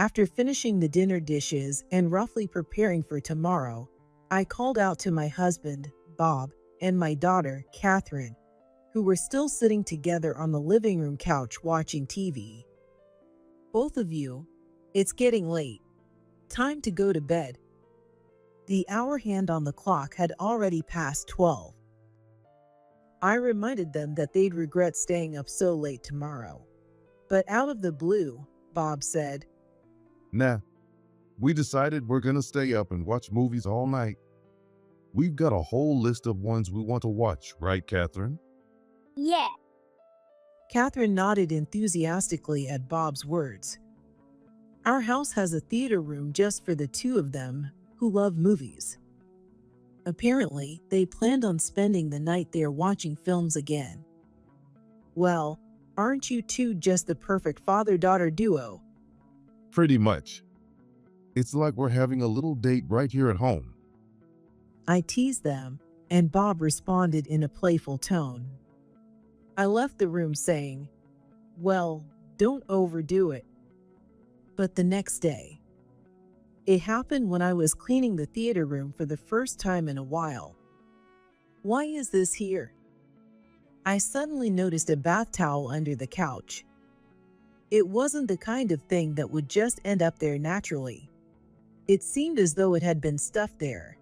After finishing the dinner dishes and roughly preparing for tomorrow, I called out to my husband, Bob, and my daughter, Catherine, who were still sitting together on the living room couch watching TV. Both of you, it's getting late. Time to go to bed. The hour hand on the clock had already passed 12. I reminded them that they'd regret staying up so late tomorrow. But out of the blue, Bob said, Nah, we decided we're gonna stay up and watch movies all night. We've got a whole list of ones we want to watch, right, Catherine? Yeah. Catherine nodded enthusiastically at Bob's words. Our house has a theater room just for the two of them who love movies. Apparently, they planned on spending the night there watching films again. Well, aren't you two just the perfect father-daughter duo? Pretty much. It's like we're having a little date right here at home. I teased them, and Bob responded in a playful tone. I left the room saying, well, don't overdo it. But the next day, it happened when I was cleaning the theater room for the first time in a while. Why is this here? I suddenly noticed a bath towel under the couch. It wasn't the kind of thing that would just end up there naturally. It seemed as though it had been stuffed there.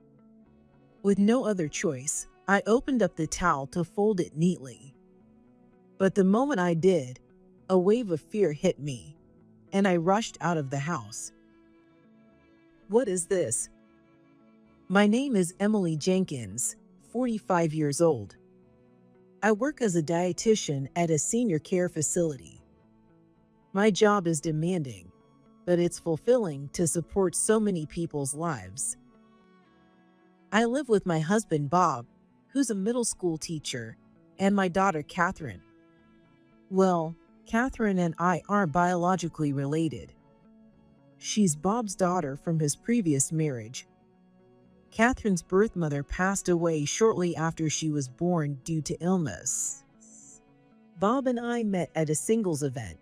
With no other choice, I opened up the towel to fold it neatly. But the moment I did, a wave of fear hit me, and I rushed out of the house. What is this? My name is Emily Jenkins, 45 years old. I work as a dietitian at a senior care facility. My job is demanding, but it's fulfilling to support so many people's lives. I live with my husband, Bob, who's a middle school teacher, and my daughter, Catherine. Well, Catherine and I aren't biologically related. She's Bob's daughter from his previous marriage. Catherine's birth mother passed away shortly after she was born due to illness. Bob and I met at a singles event.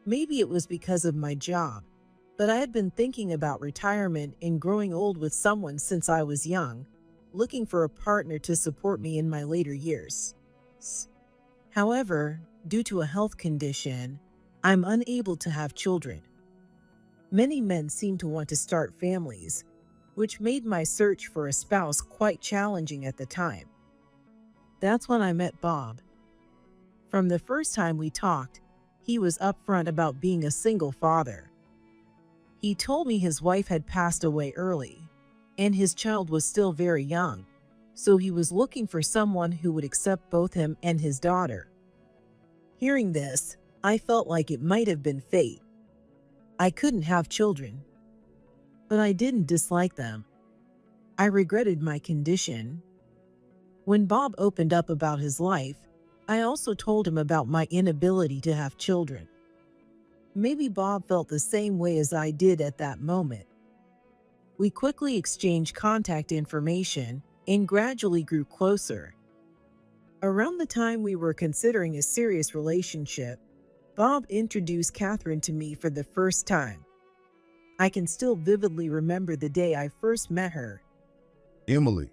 Maybe it was because of my job, but I had been thinking about retirement and growing old with someone since I was young, looking for a partner to support me in my later years. However, due to a health condition, I'm unable to have children. Many men seem to want to start families, which made my search for a spouse quite challenging at the time. That's when I met Bob. From the first time we talked, he was upfront about being a single father. He told me his wife had passed away early, and his child was still very young, so he was looking for someone who would accept both him and his daughter. Hearing this, I felt like it might have been fate. I couldn't have children, but I didn't dislike them. I regretted my condition. When Bob opened up about his life, I also told him about my inability to have children. Maybe Bob felt the same way as I did at that moment. We quickly exchanged contact information and gradually grew closer. Around the time we were considering a serious relationship, Bob introduced Catherine to me for the first time. I can still vividly remember the day I first met her. Emily,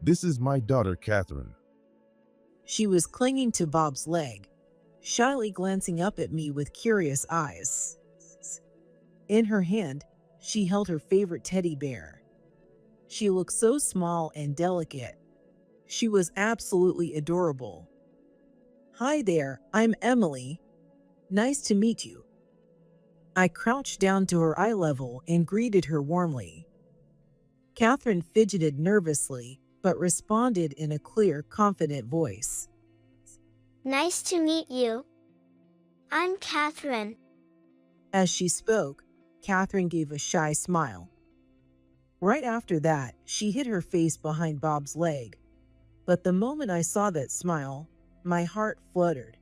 this is my daughter, Catherine. She was clinging to Bob's leg, shyly glancing up at me with curious eyes. In her hand, she held her favorite teddy bear. She looked so small and delicate. She was absolutely adorable. Hi there, I'm Emily. Nice to meet you. I crouched down to her eye level and greeted her warmly. Catherine fidgeted nervously, but responded in a clear, confident voice. Nice to meet you. I'm Catherine. As she spoke, Catherine gave a shy smile. Right after that, she hid her face behind Bob's leg. But the moment I saw that smile, my heart fluttered.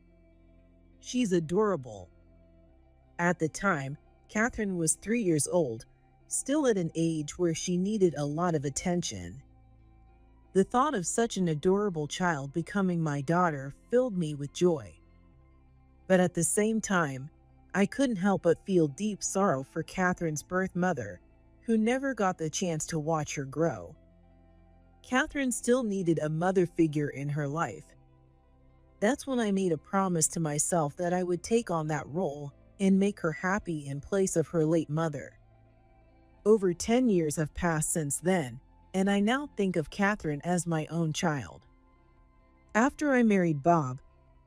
She's adorable. At the time, Catherine was 3 years old, still at an age where she needed a lot of attention. The thought of such an adorable child becoming my daughter filled me with joy. But at the same time, I couldn't help but feel deep sorrow for Catherine's birth mother, who never got the chance to watch her grow. Catherine still needed a mother figure in her life. That's when I made a promise to myself that I would take on that role and make her happy in place of her late mother. Over 10 years have passed since then, and I now think of Catherine as my own child. After I married Bob,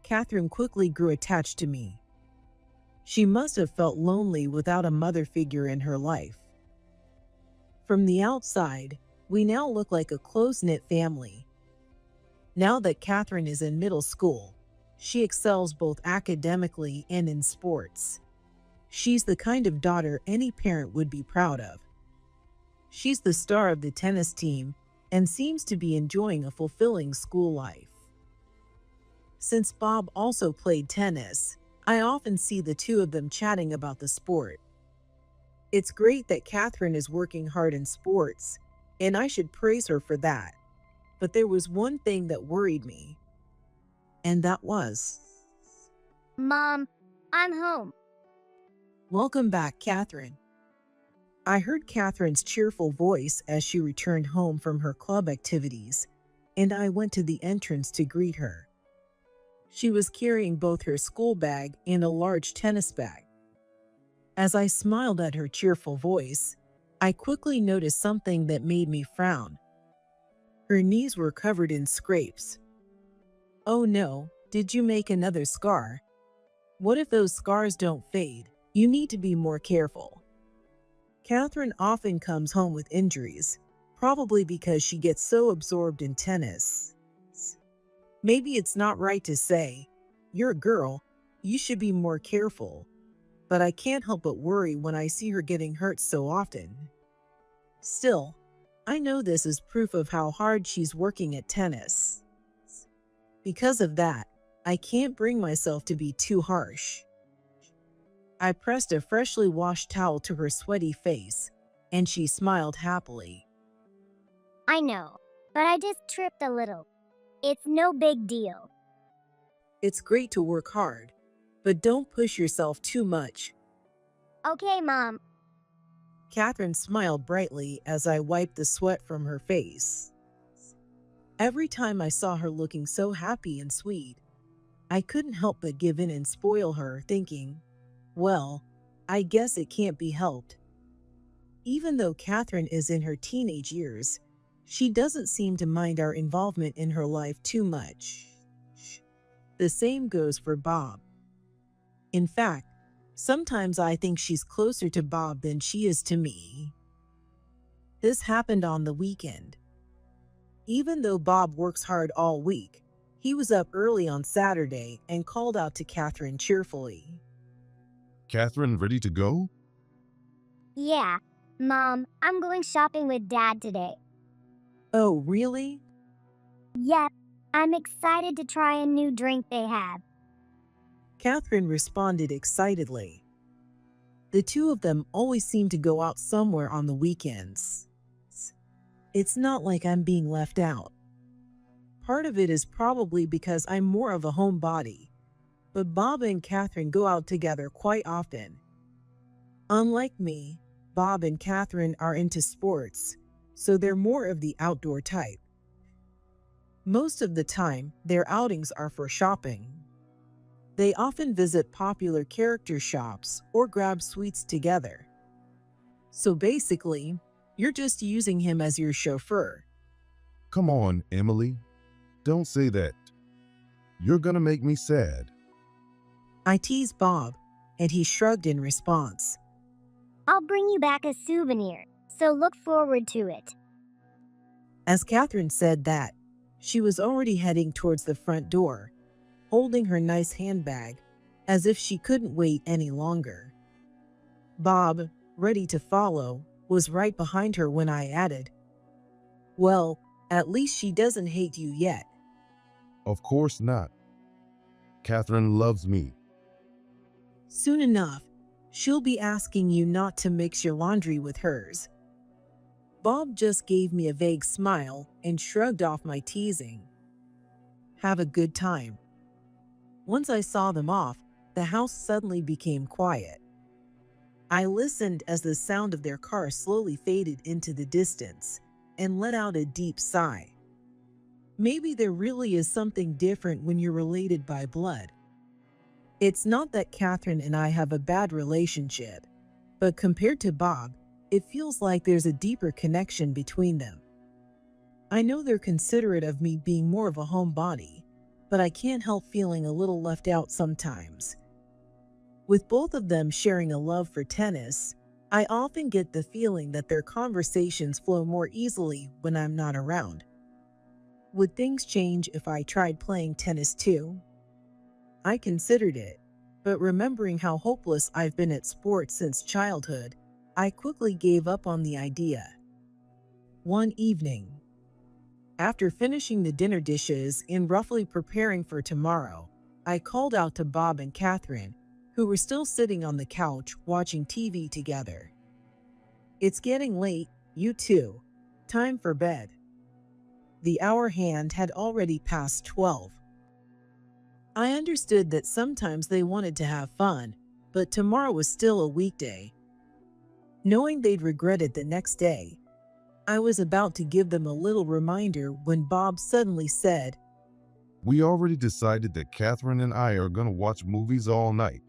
Catherine quickly grew attached to me. She must have felt lonely without a mother figure in her life. From the outside, we now look like a close-knit family. Now that Catherine is in middle school, she excels both academically and in sports. She's the kind of daughter any parent would be proud of. She's the star of the tennis team and seems to be enjoying a fulfilling school life. Since Bob also played tennis, I often see the two of them chatting about the sport. It's great that Catherine is working hard in sports, and I should praise her for that. But there was one thing that worried me, and that was, Mom, I'm home. "Welcome back, Catherine." I heard Catherine's cheerful voice as she returned home from her club activities, and I went to the entrance to greet her. She was carrying both her school bag and a large tennis bag. As I smiled at her cheerful voice, I quickly noticed something that made me frown. Her knees were covered in scrapes. Oh no, did you make another scar? What if those scars don't fade? You need to be more careful. Catherine often comes home with injuries, probably because she gets so absorbed in tennis. Maybe it's not right to say, "You're a girl, you should be more careful," but I can't help but worry when I see her getting hurt so often. Still, I know this is proof of how hard she's working at tennis. Because of that, I can't bring myself to be too harsh. I pressed a freshly washed towel to her sweaty face, and she smiled happily. I know, but I just tripped a little. It's no big deal. It's great to work hard, but don't push yourself too much. Okay, Mom. Catherine smiled brightly as I wiped the sweat from her face. Every time I saw her looking so happy and sweet, I couldn't help but give in and spoil her, thinking, well, I guess it can't be helped. Even though Catherine is in her teenage years, she doesn't seem to mind our involvement in her life too much. The same goes for Bob. In fact, sometimes I think she's closer to Bob than she is to me. This happened on the weekend. Even though Bob works hard all week, he was up early on Saturday and called out to Catherine cheerfully. Catherine, ready to go? Yeah, Mom, I'm going shopping with Dad today. Oh, really? Yep, I'm excited to try a new drink they have. Catherine responded excitedly. The two of them always seem to go out somewhere on the weekends. It's not like I'm being left out. Part of it is probably because I'm more of a homebody, but Bob and Catherine go out together quite often. Unlike me, Bob and Catherine are into sports, so they're more of the outdoor type. Most of the time, their outings are for shopping. They often visit popular character shops or grab sweets together. So basically, you're just using him as your chauffeur. Come on, Emily. Don't say that. You're gonna make me sad. I teased Bob, and he shrugged in response. I'll bring you back a souvenir, so look forward to it. As Catherine said that, she was already heading towards the front door, holding her nice handbag, as if she couldn't wait any longer. Bob, ready to follow, was right behind her when I added, "Well, at least she doesn't hate you yet." Of course not. Catherine loves me. Soon enough, she'll be asking you not to mix your laundry with hers. Bob just gave me a vague smile and shrugged off my teasing. Have a good time. Once I saw them off, the house suddenly became quiet. I listened as the sound of their car slowly faded into the distance and let out a deep sigh. Maybe there really is something different when you're related by blood. It's not that Catherine and I have a bad relationship, but compared to Bob, it feels like there's a deeper connection between them. I know they're considerate of me being more of a homebody, but I can't help feeling a little left out sometimes. With both of them sharing a love for tennis, I often get the feeling that their conversations flow more easily when I'm not around. Would things change if I tried playing tennis too? I considered it, but remembering how hopeless I've been at sports since childhood, I quickly gave up on the idea. One evening, after finishing the dinner dishes and roughly preparing for tomorrow, I called out to Bob and Catherine, who were still sitting on the couch watching TV together. "It's getting late, you two. Time for bed." The hour hand had already passed 12. I understood that sometimes they wanted to have fun, but tomorrow was still a weekday. Knowing they'd regret it the next day, I was about to give them a little reminder when Bob suddenly said, We already decided that Catherine and I are going to watch movies all night.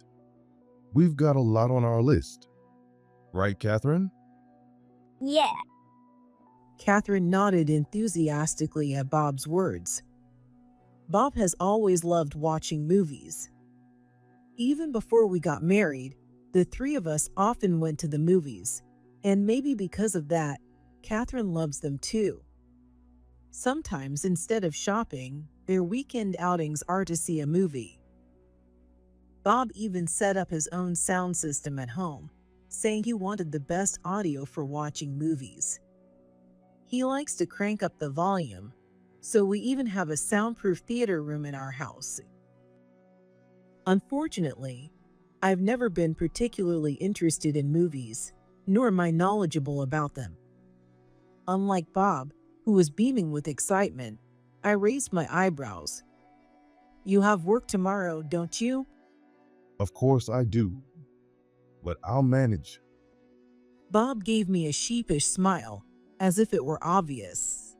We've got a lot on our list. Right, Catherine? Yeah. Catherine nodded enthusiastically at Bob's words. Bob has always loved watching movies. Even before we got married, the three of us often went to the movies, and maybe because of that, Catherine loves them too. Sometimes, instead of shopping, their weekend outings are to see a movie. Bob even set up his own sound system at home, saying he wanted the best audio for watching movies. He likes to crank up the volume, so we even have a soundproof theater room in our house. Unfortunately, I've never been particularly interested in movies, nor am I knowledgeable about them. Unlike Bob, who was beaming with excitement, I raised my eyebrows. "You have work tomorrow, don't you?" Of course I do. But I'll manage. Bob gave me a sheepish smile, as if it were obvious.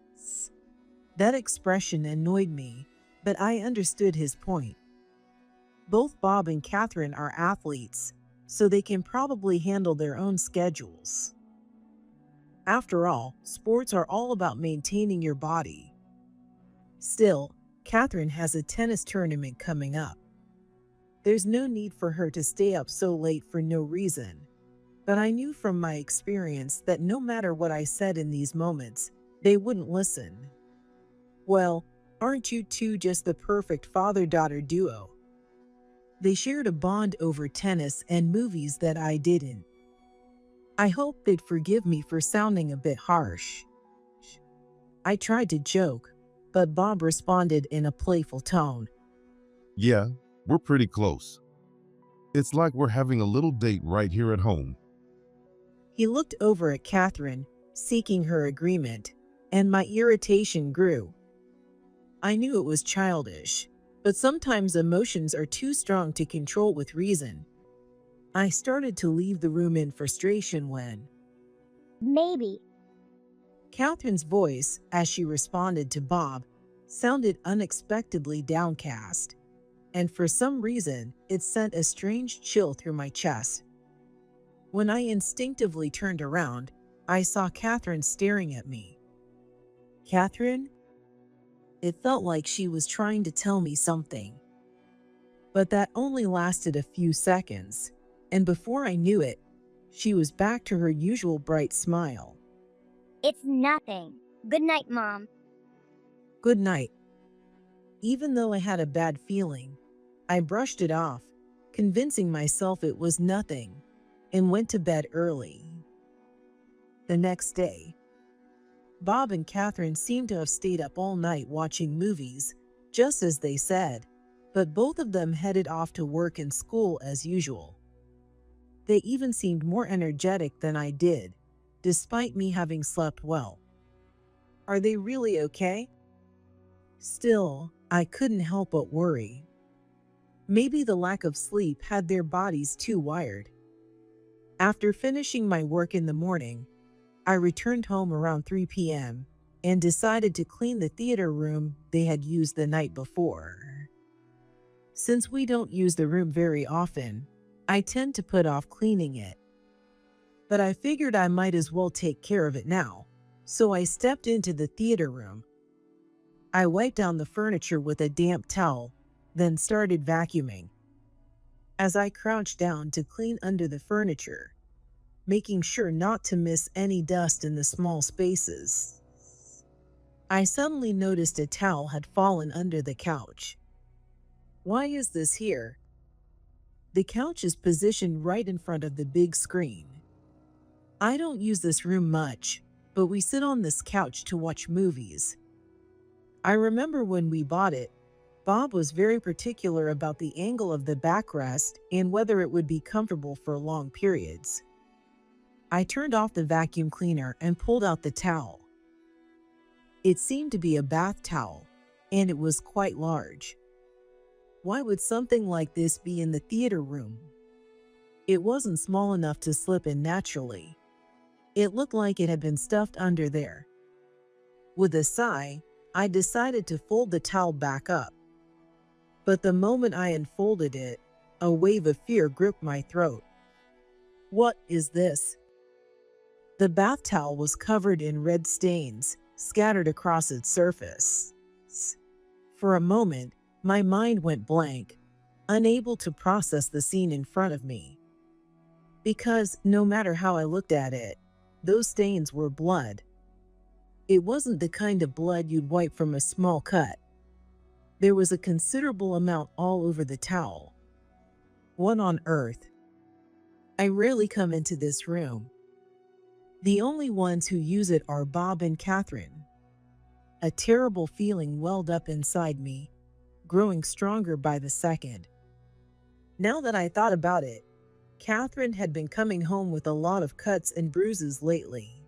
That expression annoyed me, but I understood his point. Both Bob and Catherine are athletes, so they can probably handle their own schedules. After all, sports are all about maintaining your body. Still, Catherine has a tennis tournament coming up. There's no need for her to stay up so late for no reason. But I knew from my experience that no matter what I said in these moments, they wouldn't listen. Well, aren't you two just the perfect father-daughter duo? They shared a bond over tennis and movies that I didn't. I hoped they'd forgive me for sounding a bit harsh. I tried to joke, but Bob responded in a playful tone. Yeah, we're pretty close. It's like we're having a little date right here at home. He looked over at Catherine, seeking her agreement, and my irritation grew. I knew it was childish, but sometimes emotions are too strong to control with reason. I started to leave the room in frustration when Maybe. Catherine's voice, as she responded to Bob, sounded unexpectedly downcast, and for some reason, it sent a strange chill through my chest. When I instinctively turned around, I saw Catherine staring at me. "Catherine?" It felt like she was trying to tell me something. But that only lasted a few seconds, and before I knew it, she was back to her usual bright smile. It's nothing. Good night, Mom. "Good night." Even though I had a bad feeling, I brushed it off, convincing myself it was nothing, and went to bed early. The next day, Bob and Catherine seemed to have stayed up all night watching movies, just as they said, but both of them headed off to work and school as usual. They even seemed more energetic than I did, despite me having slept well. Are they really okay? Still, I couldn't help but worry. Maybe the lack of sleep had their bodies too wired. After finishing my work in the morning, I returned home around 3 p.m. and decided to clean the theater room they had used the night before. Since we don't use the room very often, I tend to put off cleaning it. But I figured I might as well take care of it now, so I stepped into the theater room. I wiped down the furniture with a damp towel, then started vacuuming. As I crouched down to clean under the furniture, making sure not to miss any dust in the small spaces, I suddenly noticed a towel had fallen under the couch. Why is this here? The couch is positioned right in front of the big screen. I don't use this room much, but we sit on this couch to watch movies. I remember when we bought it, Bob was very particular about the angle of the backrest and whether it would be comfortable for long periods. I turned off the vacuum cleaner and pulled out the towel. It seemed to be a bath towel, and it was quite large. Why would something like this be in the theater room? It wasn't small enough to slip in naturally. It looked like it had been stuffed under there. With a sigh, I decided to fold the towel back up. But the moment I unfolded it, a wave of fear gripped my throat. What is this? The bath towel was covered in red stains, scattered across its surface. For a moment, my mind went blank, unable to process the scene in front of me. Because no matter how I looked at it, those stains were blood. It wasn't the kind of blood you'd wipe from a small cut. There was a considerable amount all over the towel. What on earth? I rarely come into this room. The only ones who use it are Bob and Catherine. A terrible feeling welled up inside me, growing stronger by the second. Now that I thought about it, Catherine had been coming home with a lot of cuts and bruises lately.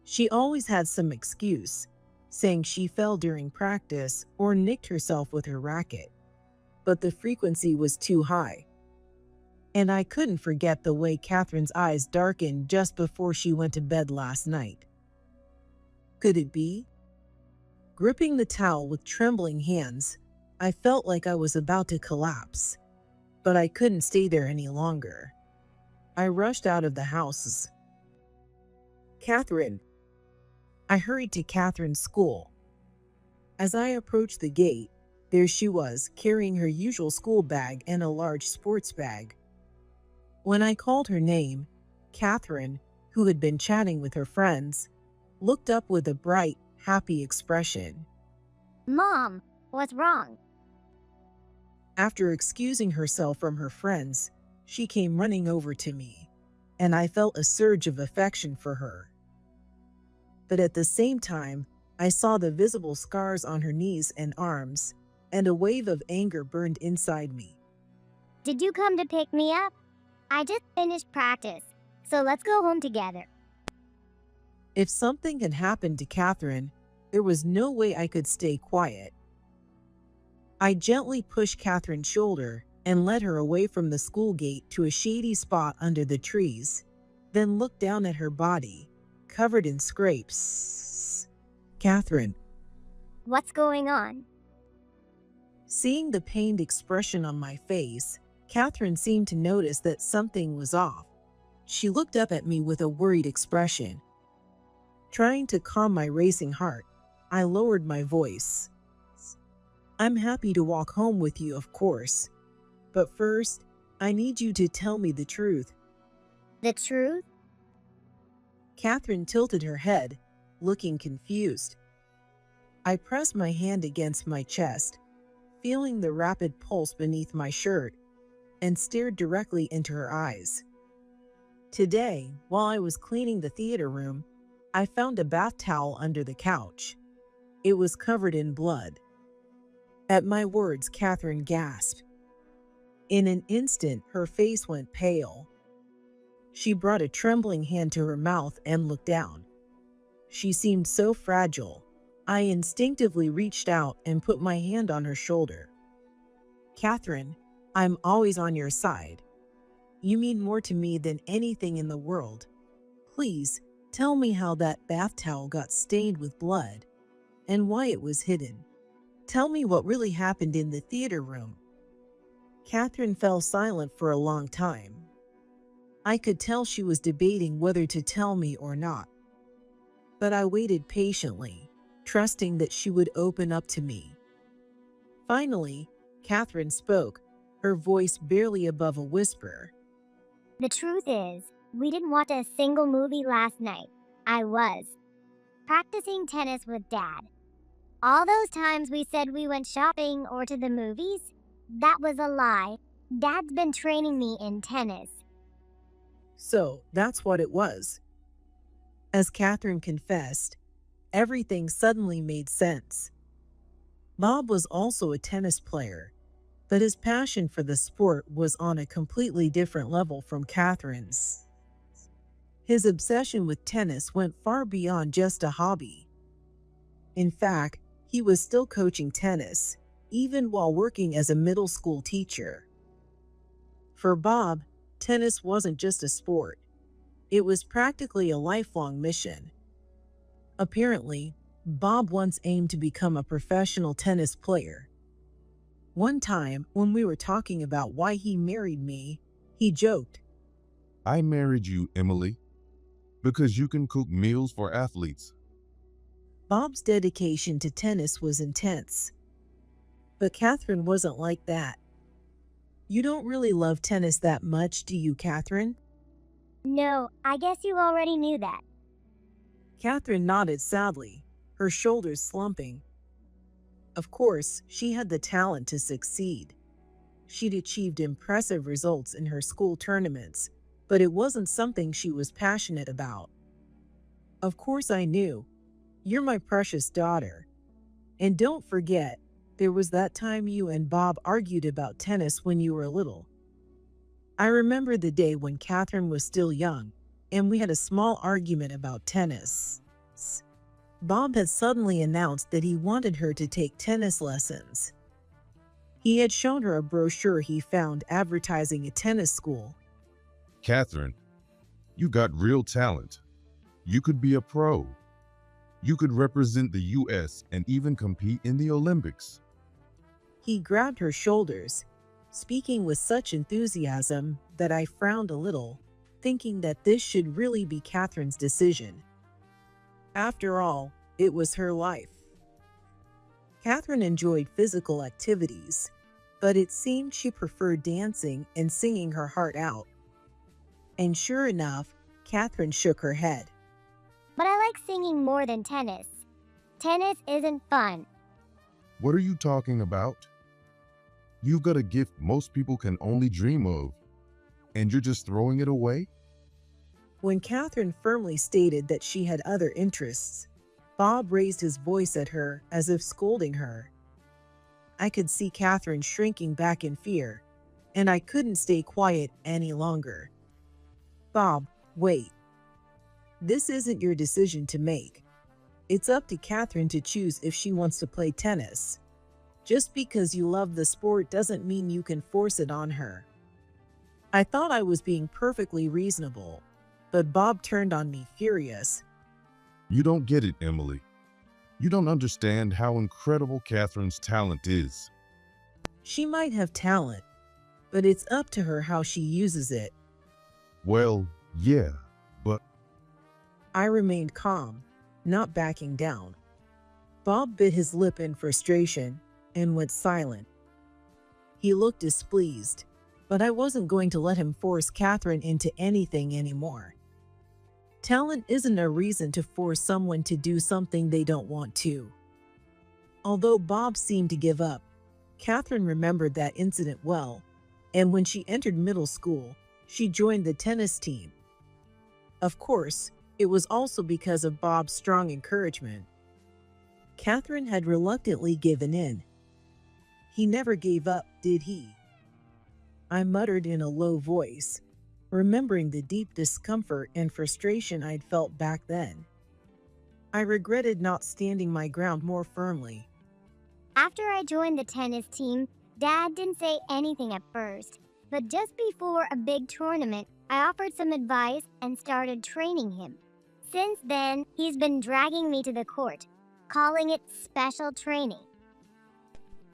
She always had some excuse, saying she fell during practice or nicked herself with her racket, but the frequency was too high. And I couldn't forget the way Catherine's eyes darkened just before she went to bed last night. Could it be? Gripping the towel with trembling hands, I felt like I was about to collapse, but I couldn't stay there any longer. I rushed out of the house. Catherine. I hurried to Catherine's school. As I approached the gate, there she was, carrying her usual school bag and a large sports bag. When I called her name, Catherine, who had been chatting with her friends, looked up with a bright, happy expression. Mom, what's wrong? After excusing herself from her friends, she came running over to me, and I felt a surge of affection for her. But at the same time, I saw the visible scars on her knees and arms, and a wave of anger burned inside me. Did you come to pick me up? I just finished practice, so let's go home together. If something had happened to Catherine, there was no way I could stay quiet. I gently pushed Catherine's shoulder and led her away from the school gate to a shady spot under the trees, then looked down at her body, covered in scrapes. Catherine. What's going on? Seeing the pained expression on my face, Catherine seemed to notice that something was off. She looked up at me with a worried expression. Trying to calm my racing heart, I lowered my voice. I'm happy to walk home with you, of course. But first, I need you to tell me the truth. The truth? Catherine tilted her head, looking confused. I pressed my hand against my chest, feeling the rapid pulse beneath my shirt, and stared directly into her eyes. Today, while I was cleaning the theater room, I found a bath towel under the couch. It was covered in blood. At my words, Catherine gasped. In an instant, her face went pale. She brought a trembling hand to her mouth and looked down. She seemed so fragile. I instinctively reached out and put my hand on her shoulder. Catherine, I'm always on your side. You mean more to me than anything in the world. Please, tell me how that bath towel got stained with blood and why it was hidden. Tell me what really happened in the theater room. Catherine fell silent for a long time. I could tell she was debating whether to tell me or not. But I waited patiently, trusting that she would open up to me. Finally, Catherine spoke, her voice barely above a whisper. The truth is, we didn't watch a single movie last night. I was practicing tennis with Dad. All those times we said we went shopping or to the movies, that was a lie. Dad's been training me in tennis. So that's what it was. As Catherine confessed, everything suddenly made sense. Bob was also a tennis player, but his passion for the sport was on a completely different level from Catherine's. His obsession with tennis went far beyond just a hobby. In fact, he was still coaching tennis, even while working as a middle school teacher. For Bob, tennis wasn't just a sport. It was practically a lifelong mission. Apparently, Bob once aimed to become a professional tennis player. One time, when we were talking about why he married me, he joked, I married you, Emily, because you can cook meals for athletes. Bob's dedication to tennis was intense. But Catherine wasn't like that. You don't really love tennis that much, do you, Catherine? No, I guess you already knew that. Catherine nodded sadly, her shoulders slumping. Of course, she had the talent to succeed. She'd achieved impressive results in her school tournaments, but it wasn't something she was passionate about. Of course I knew. You're my precious daughter. And don't forget, there was that time you and Bob argued about tennis when you were little. I remember the day when Catherine was still young, and we had a small argument about tennis. Bob had suddenly announced that he wanted her to take tennis lessons. He had shown her a brochure he found advertising a tennis school. Catherine, you got real talent. You could be a pro. You could represent the U.S. and even compete in the Olympics. He grabbed her shoulders, speaking with such enthusiasm that I frowned a little, thinking that this should really be Catherine's decision. After all, it was her life. Catherine enjoyed physical activities, but it seemed she preferred dancing and singing her heart out. And sure enough, Catherine shook her head. But I like singing more than tennis. Tennis isn't fun. What are you talking about? You've got a gift most people can only dream of, and you're just throwing it away? When Catherine firmly stated that she had other interests, Bob raised his voice at her as if scolding her. I could see Catherine shrinking back in fear, and I couldn't stay quiet any longer. Bob, wait. This isn't your decision to make. It's up to Catherine to choose if she wants to play tennis. Just because you love the sport doesn't mean you can force it on her. I thought I was being perfectly reasonable, but Bob turned on me furious. You don't get it, Emily. You don't understand how incredible Catherine's talent is. She might have talent, but it's up to her how she uses it. Well, yeah, but I remained calm, not backing down. Bob bit his lip in frustration and went silent. He looked displeased, but I wasn't going to let him force Catherine into anything anymore. Talent isn't a reason to force someone to do something they don't want to. Although Bob seemed to give up, Catherine remembered that incident well, and when she entered middle school, she joined the tennis team. Of course, it was also because of Bob's strong encouragement. Catherine had reluctantly given in. He never gave up, did he? I muttered in a low voice, remembering the deep discomfort and frustration I'd felt back then. I regretted not standing my ground more firmly. After I joined the tennis team, Dad didn't say anything at first, but just before a big tournament, I offered some advice and started training him. Since then, he's been dragging me to the court, calling it special training.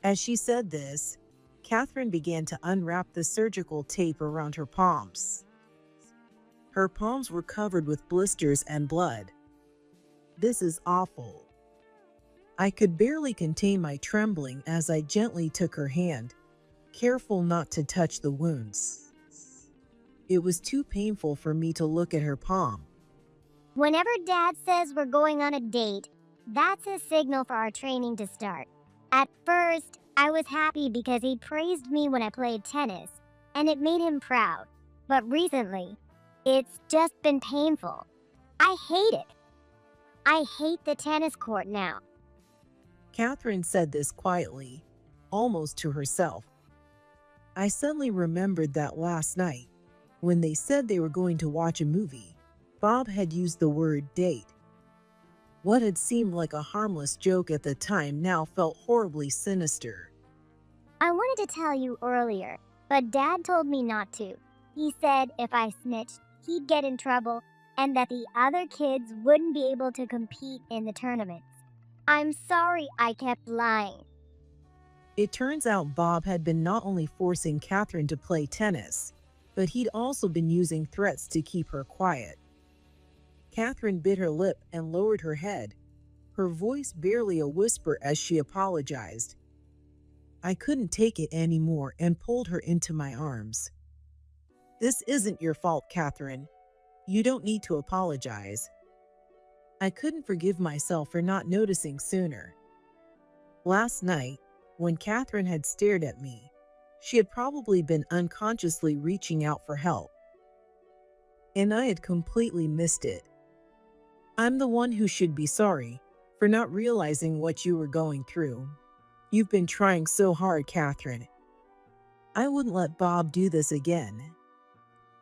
As she said this, Catherine began to unwrap the surgical tape around her palms. Her palms were covered with blisters and blood. This is awful. I could barely contain my trembling as I gently took her hand, careful not to touch the wounds. It was too painful for me to look at her palm. Whenever Dad says we're going on a date, that's a signal for our training to start. At first, I was happy because he praised me when I played tennis, and it made him proud. But recently, it's just been painful. I hate it. I hate the tennis court now. Catherine said this quietly, almost to herself. I suddenly remembered that last night, when they said they were going to watch a movie, Bob had used the word date. What had seemed like a harmless joke at the time now felt horribly sinister. I wanted to tell you earlier, but Dad told me not to. He said if I snitched, he'd get in trouble, and that the other kids wouldn't be able to compete in the tournaments. I'm sorry I kept lying. It turns out Bob had been not only forcing Catherine to play tennis, but he'd also been using threats to keep her quiet. Catherine bit her lip and lowered her head, her voice barely a whisper as she apologized. I couldn't take it anymore and pulled her into my arms. This isn't your fault, Catherine. You don't need to apologize. I couldn't forgive myself for not noticing sooner. Last night, when Catherine had stared at me, she had probably been unconsciously reaching out for help. And I had completely missed it. I'm the one who should be sorry for not realizing what you were going through. You've been trying so hard, Catherine. I wouldn't let Bob do this again.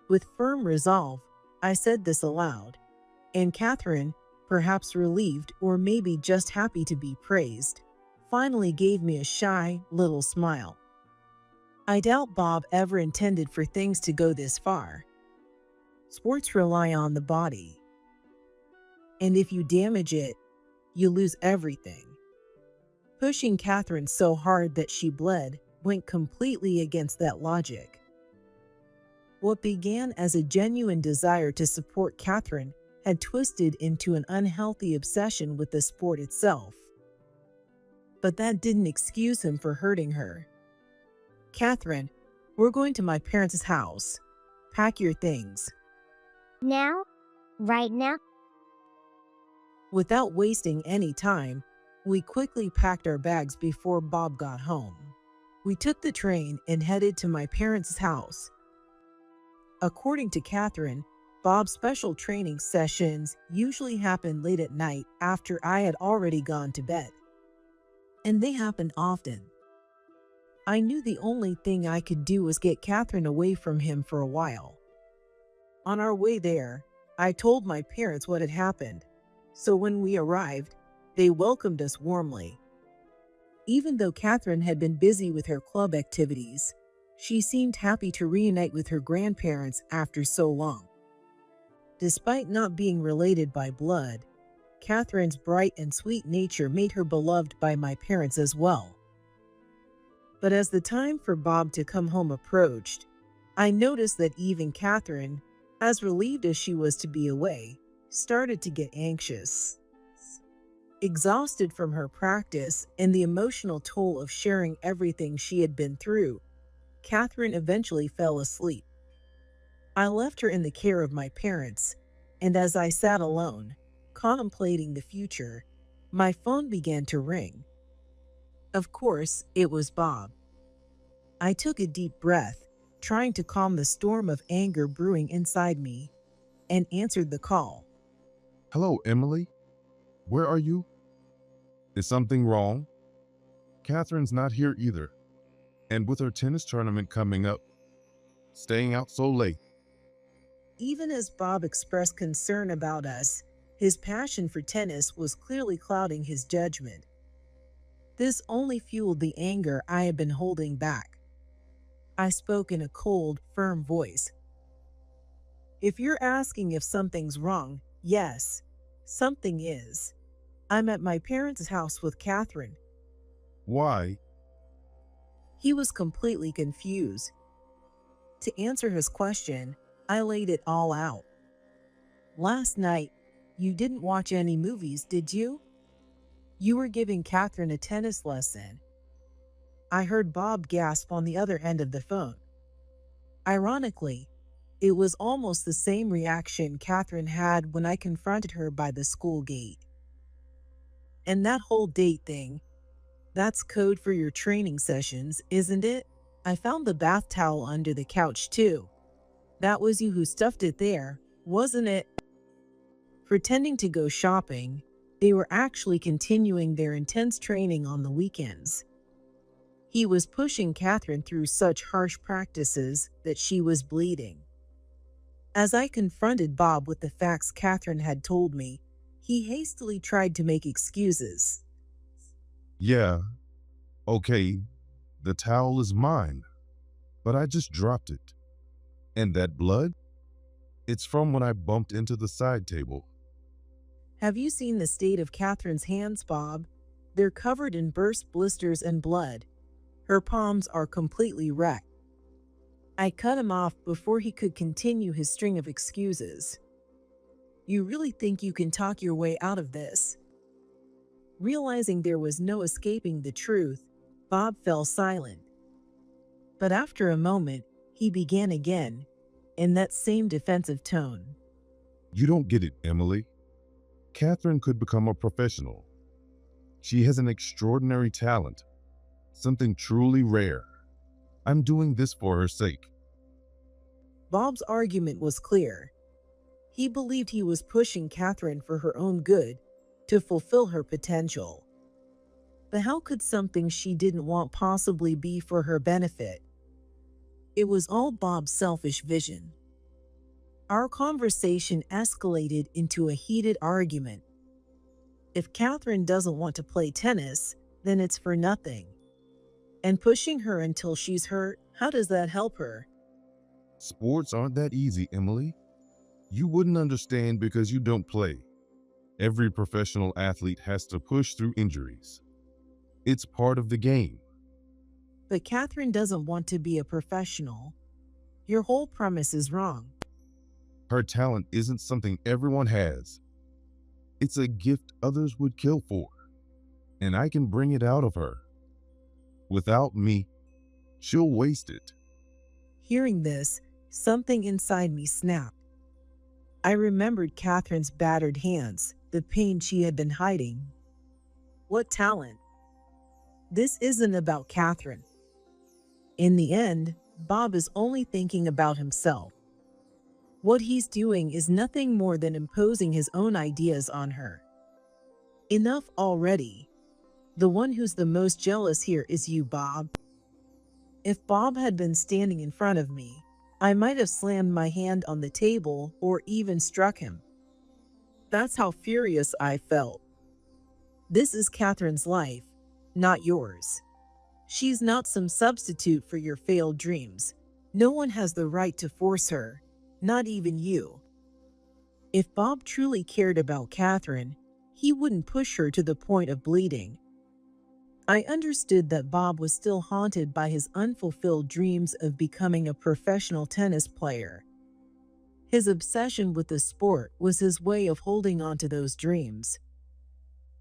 With firm resolve, I said this aloud, and Catherine, perhaps relieved or maybe just happy to be praised, finally gave me a shy little smile. I doubt Bob ever intended for things to go this far. Sports rely on the body. And if you damage it, you lose everything. Pushing Catherine so hard that she bled went completely against that logic. What began as a genuine desire to support Catherine had twisted into an unhealthy obsession with the sport itself. But that didn't excuse him for hurting her. Catherine, we're going to my parents' house. Pack your things. Now? Right now? Without wasting any time, we quickly packed our bags before Bob got home. We took the train and headed to my parents' house. According to Catherine, Bob's special training sessions usually happen late at night after I had already gone to bed. And they happened often. I knew the only thing I could do was get Catherine away from him for a while. On our way there, I told my parents what had happened, so when we arrived, they welcomed us warmly. Even though Catherine had been busy with her club activities, she seemed happy to reunite with her grandparents after so long. Despite not being related by blood, Catherine's bright and sweet nature made her beloved by my parents as well. But as the time for Bob to come home approached, I noticed that even Catherine, as relieved as she was to be away, started to get anxious. Exhausted from her practice and the emotional toll of sharing everything she had been through, Catherine eventually fell asleep. I left her in the care of my parents, and as I sat alone, contemplating the future, my phone began to ring. Of course, it was Bob. I took a deep breath, trying to calm the storm of anger brewing inside me, and answered the call. Hello, Emily. Where are you? Is something wrong? Catherine's not here either. And with her tennis tournament coming up, staying out so late. Even as Bob expressed concern about us, his passion for tennis was clearly clouding his judgment. This only fueled the anger I had been holding back. I spoke in a cold, firm voice. If you're asking if something's wrong, yes, something is. I'm at my parents' house with Catherine. Why? He was completely confused. To answer his question, I laid it all out. Last night, you didn't watch any movies, did you? You were giving Catherine a tennis lesson. I heard Bob gasp on the other end of the phone. Ironically, it was almost the same reaction Catherine had when I confronted her by the school gate. And that whole date thing, that's code for your training sessions, isn't it? I found the bath towel under the couch too. That was you who stuffed it there, wasn't it? Pretending to go shopping, they were actually continuing their intense training on the weekends. He was pushing Catherine through such harsh practices that she was bleeding. As I confronted Bob with the facts Catherine had told me, he hastily tried to make excuses. Yeah, okay, the towel is mine, but I just dropped it. And that blood? It's from when I bumped into the side table. Have you seen the state of Catherine's hands, Bob? They're covered in burst blisters and blood. Her palms are completely wrecked. I cut him off before he could continue his string of excuses. You really think you can talk your way out of this? Realizing there was no escaping the truth, Bob fell silent. But after a moment, he began again, in that same defensive tone. You don't get it, Emily. Catherine could become a professional. She has an extraordinary talent, something truly rare. I'm doing this for her sake. Bob's argument was clear. He believed he was pushing Catherine for her own good, to fulfill her potential. But how could something she didn't want possibly be for her benefit? It was all Bob's selfish vision. Our conversation escalated into a heated argument. If Catherine doesn't want to play tennis, then it's for nothing. And pushing her until she's hurt, how does that help her? Sports aren't that easy, Emily. You wouldn't understand because you don't play. Every professional athlete has to push through injuries. It's part of the game. But Catherine doesn't want to be a professional. Your whole premise is wrong. Her talent isn't something everyone has. It's a gift others would kill for, and I can bring it out of her. Without me, she'll waste it. Hearing this, something inside me snapped. I remembered Catherine's battered hands, the pain she had been hiding. What talent? This isn't about Catherine. In the end, Bob is only thinking about himself. What he's doing is nothing more than imposing his own ideas on her. Enough already. The one who's the most jealous here is you, Bob. If Bob had been standing in front of me, I might have slammed my hand on the table or even struck him. That's how furious I felt. This is Catherine's life, not yours. She's not some substitute for your failed dreams. No one has the right to force her, not even you. If Bob truly cared about Catherine, he wouldn't push her to the point of bleeding. I understood that Bob was still haunted by his unfulfilled dreams of becoming a professional tennis player. His obsession with the sport was his way of holding on to those dreams.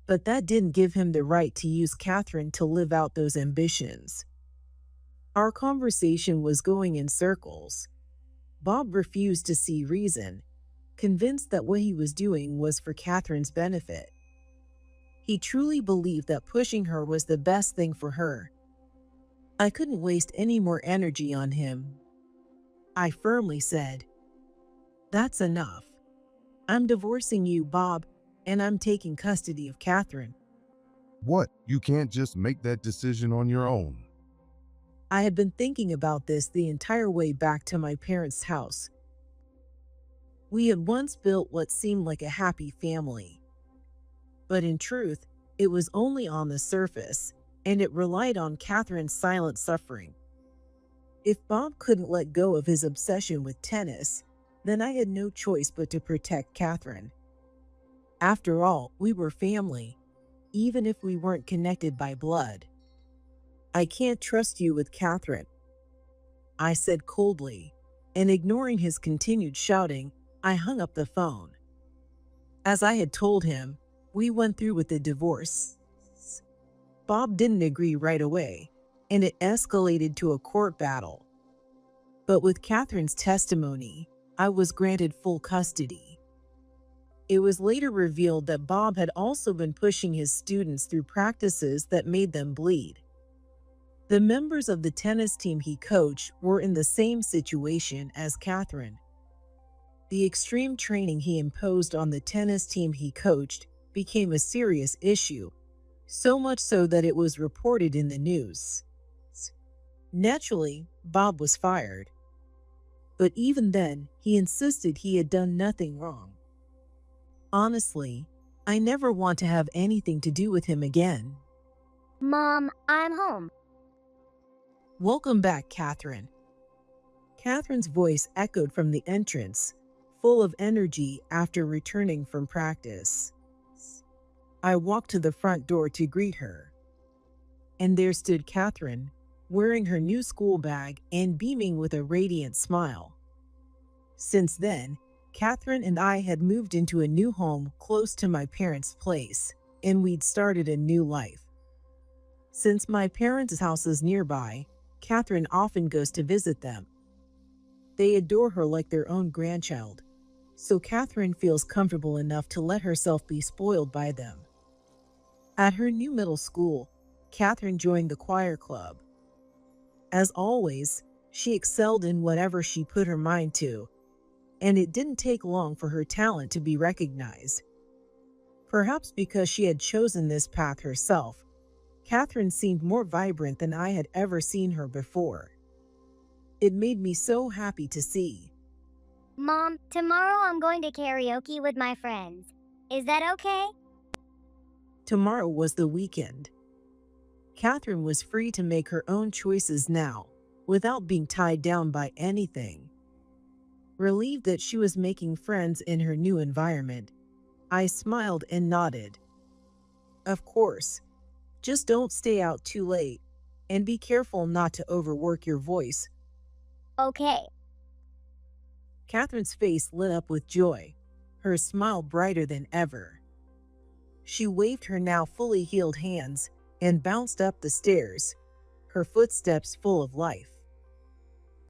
But that didn't give him the right to use Catherine to live out those ambitions. Our conversation was going in circles. Bob refused to see reason, convinced that what he was doing was for Catherine's benefit. He truly believed that pushing her was the best thing for her. I couldn't waste any more energy on him. I firmly said, "That's enough. I'm divorcing you, Bob, and I'm taking custody of Catherine." What? You can't just make that decision on your own. I had been thinking about this the entire way back to my parents' house. We had once built what seemed like a happy family. But in truth, it was only on the surface. and it relied on Catherine's silent suffering. If Bob couldn't let go of his obsession with tennis, then I had no choice but to protect Catherine. After all, we were family, even if we weren't connected by blood. I can't trust you with Catherine, I said coldly, and ignoring his continued shouting, I hung up the phone. As I had told him, we went through with the divorce. Bob didn't agree right away, and it escalated to a court battle. But with Catherine's testimony, I was granted full custody. It was later revealed that Bob had also been pushing his students through practices that made them bleed. The members of the tennis team he coached were in the same situation as Catherine. The extreme training he imposed on the tennis team he coached became a serious issue, so much so that it was reported in the news. Naturally, Bob was fired. But even then, he insisted he had done nothing wrong. Honestly, I never want to have anything to do with him again. Mom, I'm home. Welcome back, Catherine. Catherine's voice echoed from the entrance, full of energy after returning from practice. I walked to the front door to greet her. And there stood Catherine, wearing her new school bag and beaming with a radiant smile. Since then, Catherine and I had moved into a new home close to my parents' place, and we'd started a new life. Since my parents' house is nearby, Catherine often goes to visit them. They adore her like their own grandchild, so Catherine feels comfortable enough to let herself be spoiled by them. At her new middle school, Catherine joined the choir club. As always, she excelled in whatever she put her mind to, and it didn't take long for her talent to be recognized. Perhaps because she had chosen this path herself, Catherine seemed more vibrant than I had ever seen her before. It made me so happy to see. Mom, tomorrow I'm going to karaoke with my friends. Is that okay? Tomorrow was the weekend. Catherine was free to make her own choices now, without being tied down by anything. Relieved that she was making friends in her new environment, I smiled and nodded. Of course, just don't stay out too late, and be careful not to overwork your voice. Okay. Catherine's face lit up with joy, her smile brighter than ever. She waved her now fully healed hands and bounced up the stairs, her footsteps full of life.